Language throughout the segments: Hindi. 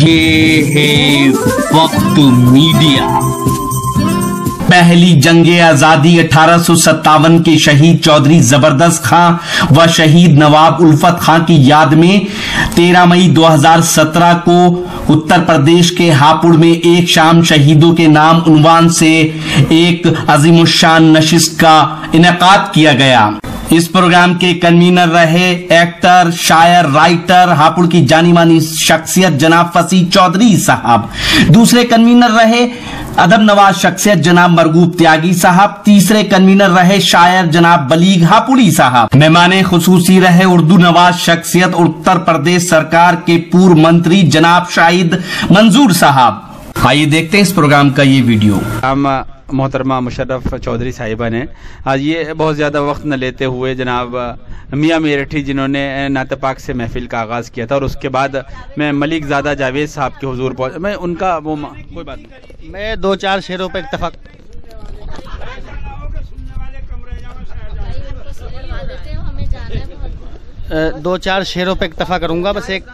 ये है वक्त मीडिया। पहली जंगे आजादी 1857 के शहीद चौधरी जबरदस्त खां व शहीद नवाब उल्फत खां की याद में 13 मई 2017 को उत्तर प्रदेश के हापुड़ में एक शाम शहीदों के नाम उन्वान से एक अजीमुशान नशिस्त का इनेकाद किया गया। इस प्रोग्राम के कन्वीनर रहे एक्टर, शायर, राइटर, हापुड़ की जानी मानी शख्सियत जनाब फसी चौधरी साहब। दूसरे कन्वीनर रहे अदब नवाज शख्सियत जनाब मरगूब त्यागी साहब। तीसरे कन्वीनर रहे शायर जनाब बलीग हापुड़ी साहब। मेहमाने खुसूसी रहे उर्दू नवाज शख्सियत उत्तर प्रदेश सरकार के पूर्व मंत्री जनाब शाहिद मंजूर साहब। आइए देखते हैं इस प्रोग्राम का ये वीडियो। मोहतरमा मुशर्रफ चौधरी साहिबा ने आज ये बहुत ज़्यादा वक्त न लेते हुए जनाब मियाँ मेरठी जिन्होंने नात पाक से महफिल का आगाज़ किया था, और उसके बाद मैं मलिक ज़ादा जावेद साहब के हुजूर पहुँच, मैं उनका वो कोई बात नहीं, मैं दो चार शेरों पे इत्तफाक करूँगा। बस एक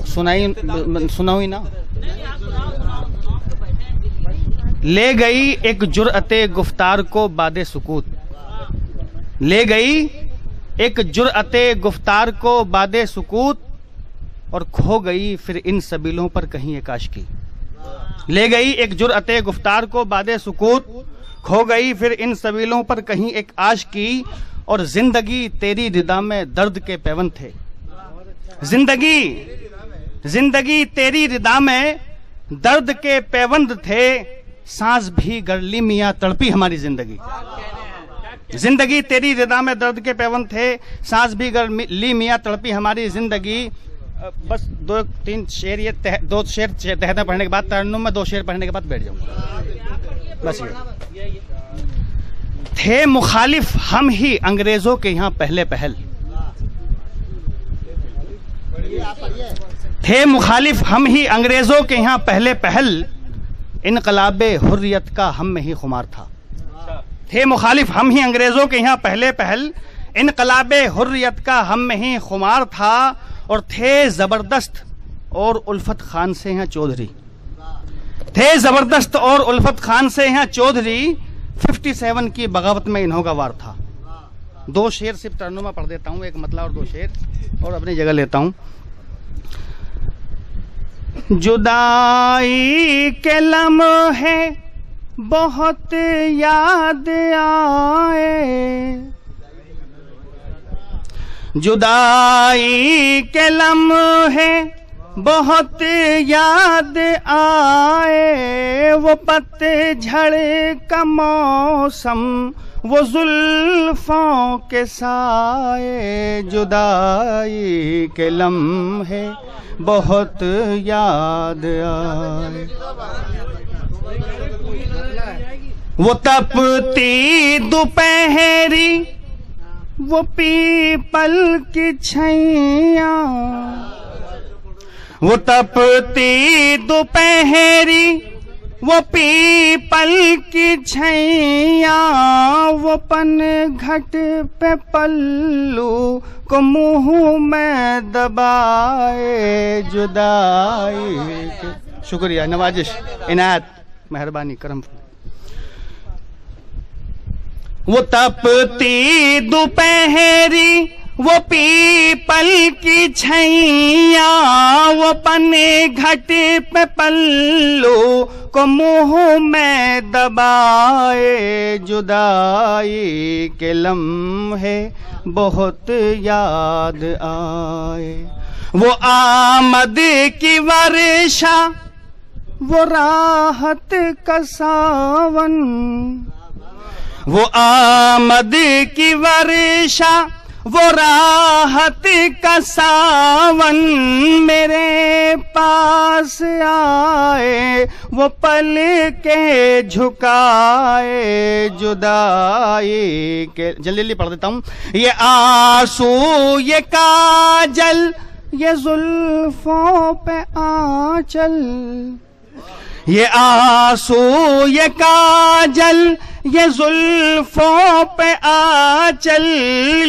सुना हुई ना। ले गई एक जुर्अते गुफ्तार को बादे सुकूत, ले गई एक जुर्अते गुफ्तार को बादे सुकूत, और खो गई फिर इन सबीलों पर कहीं एक आशिकी। ले गई एक जुर्अते गुफ्तार को बादे सुकूत, खो गई फिर इन सबीलों पर कहीं एक आशिकी, और जिंदगी तेरी रिदा में दर्द के पैवन थे। जिंदगी तेरी रिदा में दर्द के पैवंद थे, सांस भी गरली मियाँ तड़पी हमारी जिंदगी। जिंदगी तेरी रिदा में दर्द के पैवंद थे, सांस भी गरली मियाँ तड़पी हमारी जिंदगी। बस दो तीन शेर, ये दो शेर तहता पढ़ने के बाद तरन्नुम में 2 शेर पढ़ने के बाद बैठ जाऊंगा। बस ये थे मुखालिफ हम ही अंग्रेजों के यहाँ पहले पहल, थे मुखालिफ हम ही अंग्रेजों के यहाँ पहले पहल, इनकलाबे हुर्रियत का हम में ही खुमार था। थे मुखालिफ हम ही अंग्रेजों के यहाँ पहले पहल, इनकलाबे हुर्रियत का हम में ही खुमार था, और थे जबरदस्त और उल्फत खान से यहाँ चौधरी, थे जबरदस्त और उल्फत खान से यहाँ चौधरी। 57 की बगावत में इन्हों का वार था। 2 शेर सिर्फ तरन्नुमा पढ़ देता हूँ, एक मतला और 2 शेर, और अपनी जगह लेता हूँ। जुदाई के लम्हे बहुत याद आए, जुदाई के लम्हे बहुत याद आए, वो पतझड़ का मौसम वो जुल्फों के साए, जुदाई के लम्हे बहुत याद आए। वो तपती दोपहरी वो पीपल की छैया, वो तपती दोपहरी वो पीपल की छैया, वो पन घट पे पल्लू को मुंह में दबाए, जुदाई। शुक्रिया, नवाजिश, इनायत, मेहरबानी, करम। वो तपती दोपहरी वो पीपल की छैया, वो पने घट पे पल्लू को मुंह में दबाए, जुदाई के लम्हे बहुत याद आए। वो आमद की वर्षा वो राहत का सावन, वो आमद की वर्षा वो राहत का सावन, मेरे पास आए वो पल के झुकाए, जुदाई के। जल्दी जल्दी पढ़ देता हूँ। ये आंसू ये काजल ये जुल्फों पे आंचल, ये आंसू ये काजल ये जुल्फों पे आंचल,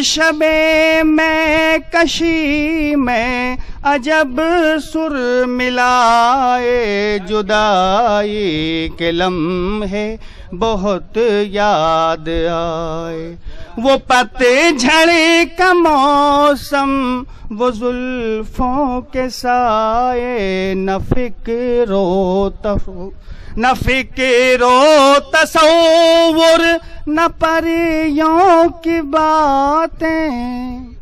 शबे में कशी में अजब सुर मिलाए जुदाई के लम्हे बहुत याद आए। वो पतझड़ का मौसम, वो जुल्फों के साए, न फिक्रो तसव्वुर, न परियों की बातें,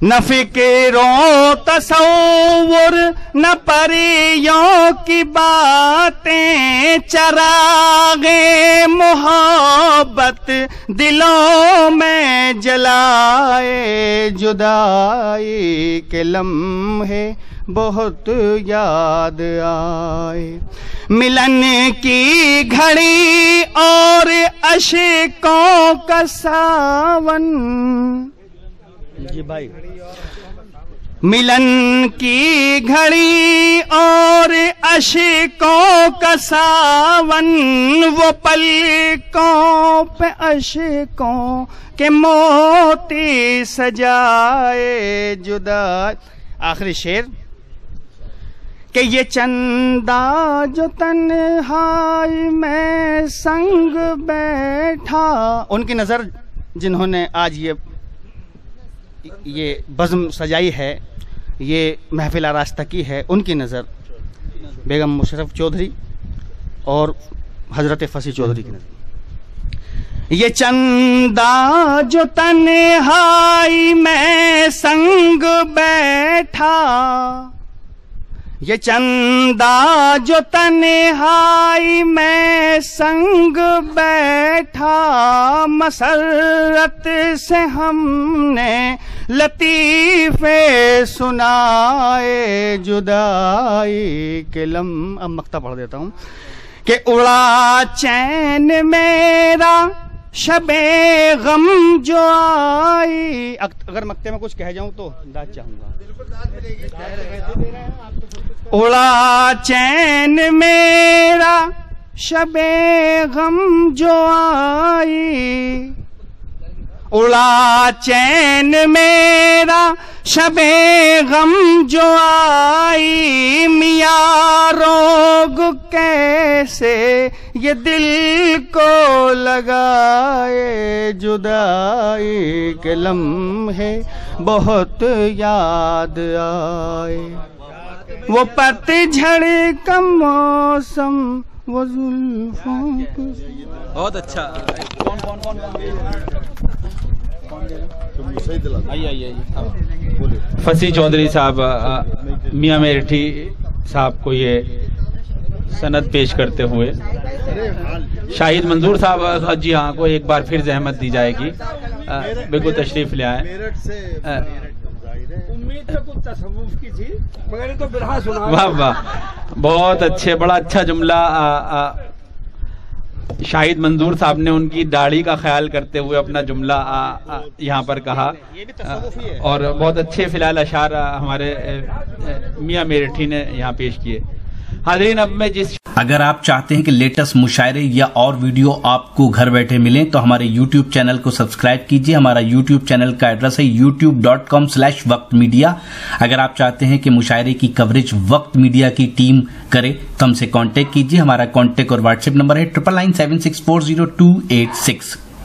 न फिक्रो तसव्वुर, न परियों की बातें, चरागे मोहब्बत दिलों में जलाए जुदाई के लम्हे बहुत याद आए। मिलन की घड़ी और अश्कों का सावन, जी भाई, मिलन की घड़ी और अश्कों का सावन, वो पलकों पे अश्कों के मोती सजाए जुदा। आखिरी शेर कि ये चंदा जो तन्हाई में संग बैठा, उनकी नजर जिन्होंने आज ये बज़्म सजाई है, ये महफिल आरास्ता की है, उनकी नज़र बेगम मुशर्रफ चौधरी और हजरत फसी चौधरी की नज़र। ये चंदा जो तन्हाई में संग बैठा, ये चंदा जो तन्हाई में संग बैठा, मसरत से हमने लतीफ़े सुनाए जुदाई के अब मक्ता पढ़ देता हूँ कि उड़ा चैन मेरा शबे गम जो आई। अगर मक्ते में कुछ कह जाऊं तो दाद चाहूंगा। उड़ा चैन मेरा शबे गम जो आई, उड़ा चैन मेरा शबे गम जो आई, मियाँ रोग कैसे ये दिल को लगाए जुदाई के लम्हे बहुत याद आए। वो पतझड़ का मौसम, वो जुल्फों को। बहुत अच्छा। आइए फसी चौधरी साहब मियाँ मेरठी साहब को ये सनद पेश करते हुए शाहिद मंजूर साहब जी हाँ को एक बार फिर जहमत दी जाएगी, बिल्कुल तशरीफ ले आए। उम्मीद है कुछ तसव्वुफ की थी, मगर तो बिरहा सुना। वाह वाह, बहुत अच्छे, बड़ा अच्छा जुमला शाहिद मंजूर साहब ने उनकी दाढ़ी का ख्याल करते हुए अपना जुमला यहाँ पर कहा, और बहुत अच्छे फिलहाल अशार हमारे मियाँ मेरठी ने यहाँ पेश किए। हाज़रीन, अब मैं अगर आप चाहते हैं कि लेटेस्ट मुशायरे या और वीडियो आपको घर बैठे मिलें तो हमारे YouTube चैनल को सब्सक्राइब कीजिए। हमारा YouTube चैनल का एड्रेस है youtube.com/वक्त मीडिया। अगर आप चाहते हैं कि मुशायरे की कवरेज वक्त मीडिया की टीम करे तो हमसे कांटेक्ट कीजिए। हमारा कांटेक्ट और व्हाट्सएप नंबर है 9997640286।